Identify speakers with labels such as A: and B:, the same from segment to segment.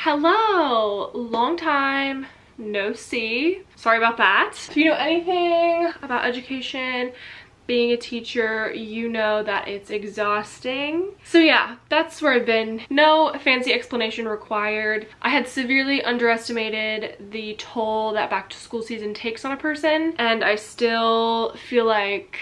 A: Hello! Long time no see. Sorry about that. If you know anything about education, being a teacher, you know that it's exhausting. So yeah, that's where I've been. No fancy explanation required. I had severely underestimated the toll that back to school season takes on a person, and I still feel like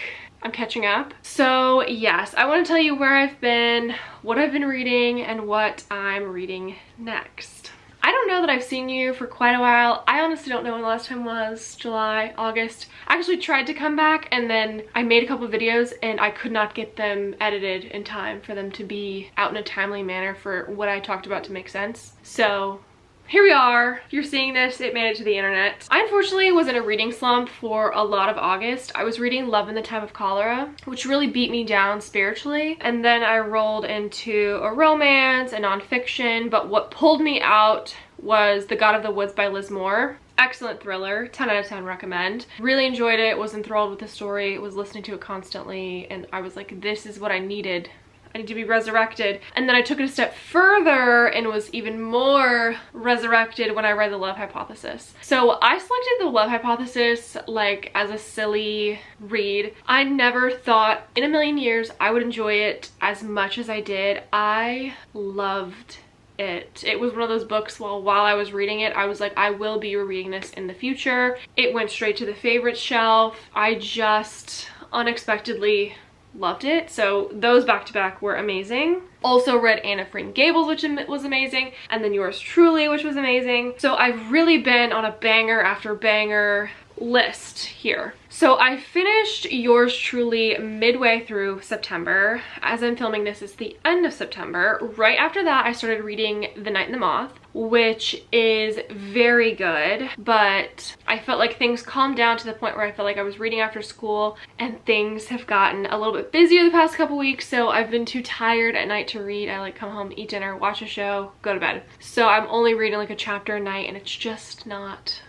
A: I'm catching up. So yes, I want to tell you where I've been, what I've been reading, and what I'm reading next. I don't know that I've seen you for quite a while. I honestly don't know when the last time was. July, August. I actually tried to come back and then I made a couple videos and I could not get them edited in time for them to be out in a timely manner for what I talked about to make sense. So here we are. If you're seeing this, it made it to the internet. I unfortunately was in a reading slump for a lot of August. I was reading Love in the Time of Cholera, which really beat me down spiritually. And then I rolled into a romance, a nonfiction, but what pulled me out was The God of the Woods by Liz Moore. Excellent thriller, 10 out of 10 recommend. Really enjoyed it, was enthralled with the story, was listening to it constantly, and I was like, this is what I needed. I need to be resurrected. And then I took it a step further and was even more resurrected when I read The Love Hypothesis. So I selected The Love Hypothesis like as a silly read. I never thought in a million years I would enjoy it as much as I did. I loved it. It was one of those books while I was reading it, I was like, I will be rereading this in the future. It went straight to the favorites shelf. I just unexpectedly loved it. So those back to back were amazing. Also read Anne of Green Gables, which was amazing, and then Yours Truly, which was amazing. So I've really been on a banger after banger list here. So I finished Yours Truly midway through September. As I'm filming this, it's the end of September. Right after that, I started reading The Night and the Moth, which is very good, but I felt like things calmed down to the point where I felt like I was reading after school, and things have gotten a little bit busier the past couple weeks, so I've been too tired at night to read. I like come home, eat dinner, watch a show, go to bed. So I'm only reading like a chapter a night, and it's just not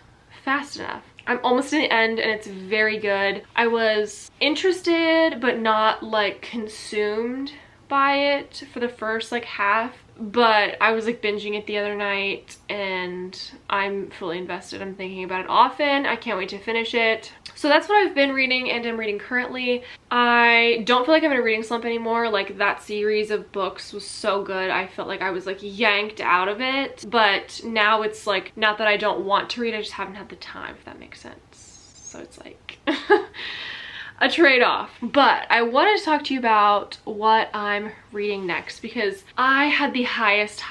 A: fast enough. I'm almost to the end and it's very good. I was interested but not like consumed by it for the first like half, but I was like binging it the other night and I'm fully invested. I'm thinking about it often. I can't wait to finish it. So that's what I've been reading and I'm reading currently. I don't feel like I'm in a reading slump anymore. Like that series of books was so good. I felt like I was like yanked out of it, but now it's like, not that I don't want to read, I just haven't had the time, if that makes sense. So it's like a trade-off. But I wanted to talk to you about what I'm reading next because I had the highest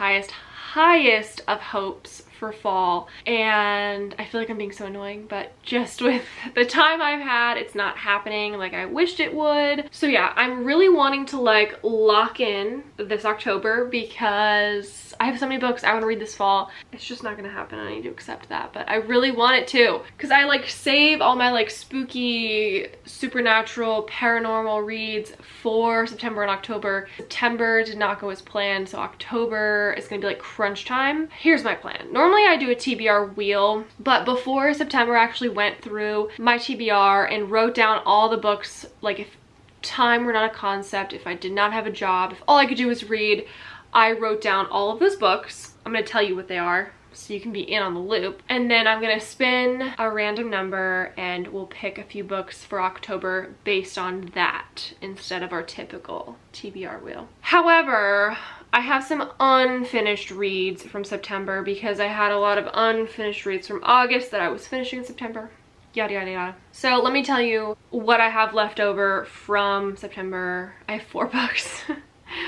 A: of hopes for fall, and I feel like I'm being so annoying, but just with the time I've had, it's not happening like I wished it would. So yeah, I'm really wanting to like lock in this October because I have so many books I want to read this fall. It's just not gonna happen. I need to accept that, but I really want it to because I like save all my like spooky, supernatural, paranormal reads for September and October. September did not go as planned, so October is gonna be like crunch time. Here's my plan. Normally I do a TBR wheel, but before September I actually went through my TBR and wrote down all the books, like if time were not a concept, if I did not have a job, if all I could do was read, I wrote down all of those books. I'm gonna tell you what they are so you can be in on the loop. And then I'm gonna spin a random number and we'll pick a few books for October based on that instead of our typical TBR wheel. However, I have some unfinished reads from September because I had a lot of unfinished reads from August that I was finishing in September. Yada yada yada. So let me tell you what I have left over from September. I have 4 books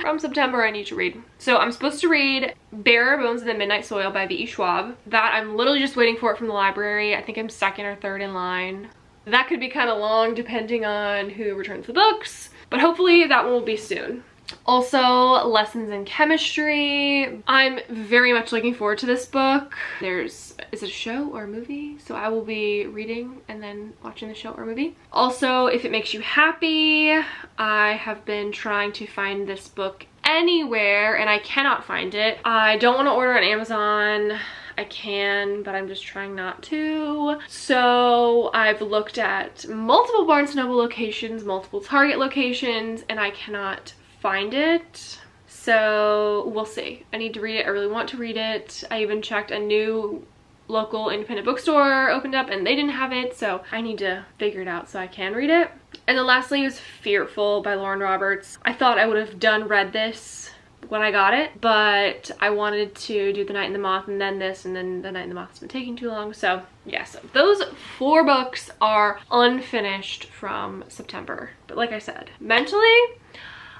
A: from September I need to read. So I'm supposed to read Bare Bones in the Midnight Soil by V.E. Schwab. That I'm literally just waiting for it from the library. I think I'm 2nd or 3rd in line. That could be kind of long depending on who returns the books, but hopefully that one will be soon. Also, Lessons in Chemistry. I'm very much looking forward to this book. Is it a show or a movie? So I will be reading and then watching the show or movie. Also, If It Makes You Happy. I have been trying to find this book anywhere and I cannot find it. I don't want to order on Amazon. I can, but I'm just trying not to. So I've looked at multiple Barnes & Noble locations, multiple Target locations, and I cannot find it. So we'll see. I need to read it. I really want to read it. I even checked a new local independent bookstore opened up and they didn't have it, so I need to figure it out so I can read it. And then lastly is Fearful by Lauren Roberts. I thought I would have read this when I got it, but I wanted to do The Night and the Moth and then this, and then The Night and the Moth's been taking too long. So yes, those 4 books are unfinished from September. But like I said, mentally,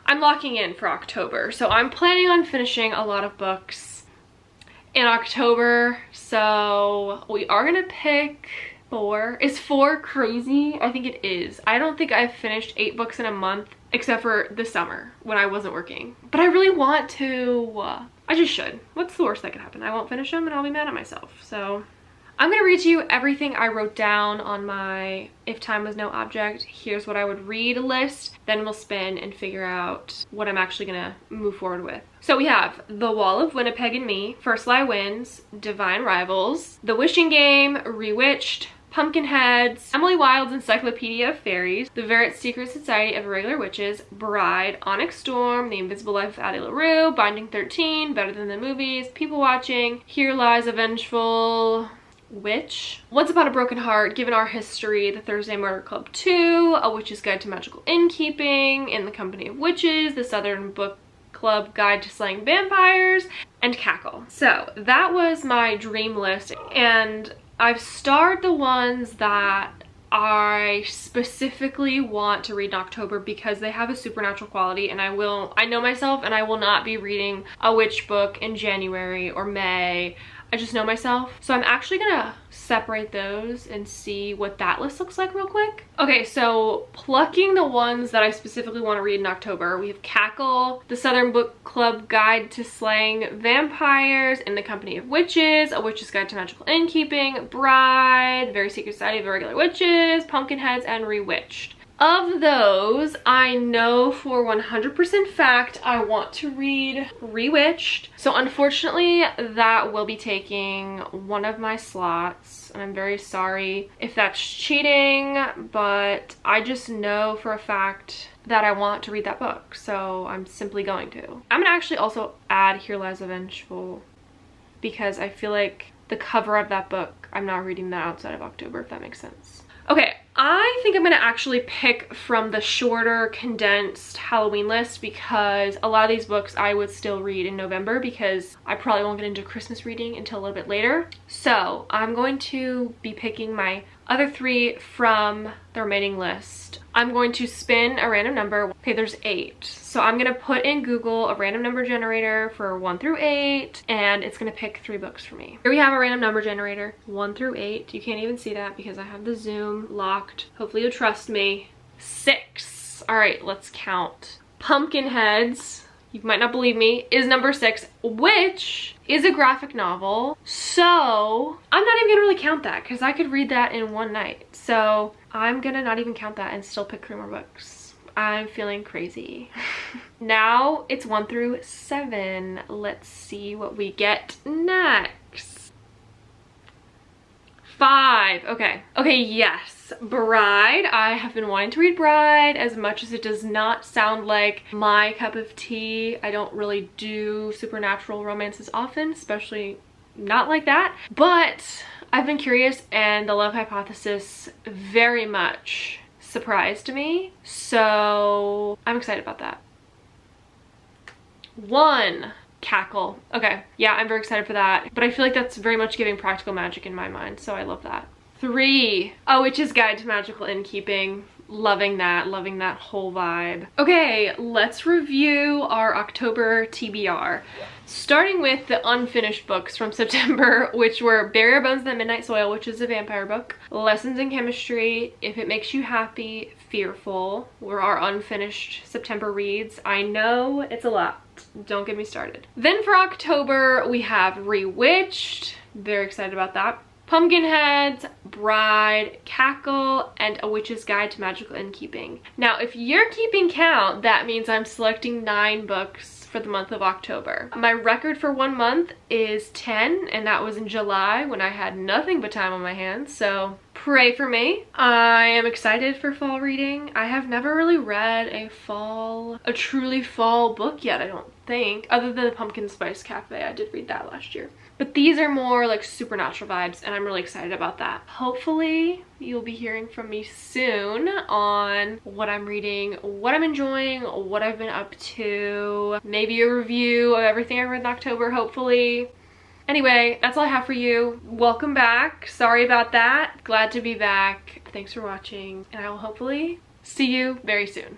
A: I'm locking in for October. So I'm planning on finishing a lot of books in October. So we are gonna pick 4. Is 4 crazy? I think it is. I don't think I've finished 8 books in a month except for the summer when I wasn't working. But I really want to. I just should. What's the worst that could happen? I won't finish them and I'll be mad at myself. So I'm gonna read to you everything I wrote down on my If Time Was No Object, here's what I would read list. Then we'll spin and figure out what I'm actually gonna move forward with. So we have The Wall of Winnipeg and Me, First Lie Wins, Divine Rivals, The Wishing Game, Rewitched, Pumpkinheads, Emily Wilde's Encyclopedia of Fairies, The Verret Secret Society of Irregular Witches, Bride, Onyx Storm, The Invisible Life of Addie LaRue, Binding 13, Better Than the Movies, People Watching, Here Lies a Vengeful Witch, Once Upon a Broken Heart, Given Our History, The Thursday Murder Club 2, A Witch's Guide to Magical Innkeeping, In the Company of Witches, The Southern Book Club Guide to Slaying Vampires, and Cackle. So that was my dream list, and I've starred the ones that I specifically want to read in October because they have a supernatural quality, and I know myself and I will not be reading a witch book in January or May. I just know myself. So I'm actually gonna separate those and see what that list looks like real quick. Okay, so plucking the ones that I specifically want to read in October, we have Cackle, The Southern Book Club Guide to Slaying Vampires, In the Company of Witches, A Witch's Guide to Magical Innkeeping, Bride, The Very Secret Society of Irregular Witches, Pumpkinheads, and Rewitched. Of those, I know for 100% fact I want to read Rewitched. So unfortunately, that will be taking one of my slots. And I'm very sorry if that's cheating, but I just know for a fact that I want to read that book. So I'm simply going to. I'm gonna actually also add Here Lies a Vengeful because I feel like the cover of that book, I'm not reading that outside of October, if that makes sense. Okay, I think I'm gonna actually pick from the shorter, condensed Halloween list because a lot of these books I would still read in November because I probably won't get into Christmas reading until a little bit later. So I'm going to be picking my other 3 from the remaining list. I'm going to spin a random number. Okay, there's 8. So I'm gonna put in Google a random number generator for 1 through 8, and it's gonna pick 3 books for me. Here we have a random number generator, 1 through 8. You can't even see that because I have the Zoom locked. Hopefully you'll trust me. 6. All right, let's count. Pumpkinheads, you might not believe me, is number 6, which is a graphic novel. So I'm not even gonna really count that because I could read that in one night. So I'm gonna not even count that and still pick 3 more books. I'm feeling crazy. Now it's 1 through 7. Let's see what we get next. 5. Okay, yes, Bride. I have been wanting to read Bride. As much as it does not sound like my cup of tea, I don't really do supernatural romances often, especially not like that, but I've been curious and the love hypothesis very much surprised me, so I'm excited about that. 1, Cackle. Okay, yeah, I'm very excited for that, but I feel like that's very much giving practical magic in my mind, so I love that. 3, A Witch's Guide to Magical Innkeeping. Loving that whole vibe. Okay, let's review our October TBR. Starting with the unfinished books from September, which were Bury Our Bones in the Midnight Soil, which is a vampire book, Lessons in Chemistry, If It Makes You Happy, Fearful, were our unfinished September reads. I know it's a lot. Don't get me started. Then for October, we have Rewitched. Very excited about that. Pumpkinheads, Bride, Cackle, and A Witch's Guide to Magical Innkeeping. Now, if you're keeping count, that means I'm selecting 9 books for the month of October. My record for 1 month is 10, and that was in July when I had nothing but time on my hands, so pray for me. I am excited for fall reading. I have never really read a truly fall book yet, I don't think, other than the Pumpkin Spice Cafe. I did read that last year. But these are more like supernatural vibes, and I'm really excited about that. Hopefully you'll be hearing from me soon on what I'm reading, what I'm enjoying, what I've been up to, maybe a review of everything I read in October, hopefully. Anyway, that's all I have for you. Welcome back. Sorry about that. Glad to be back. Thanks for watching, and I will hopefully see you very soon.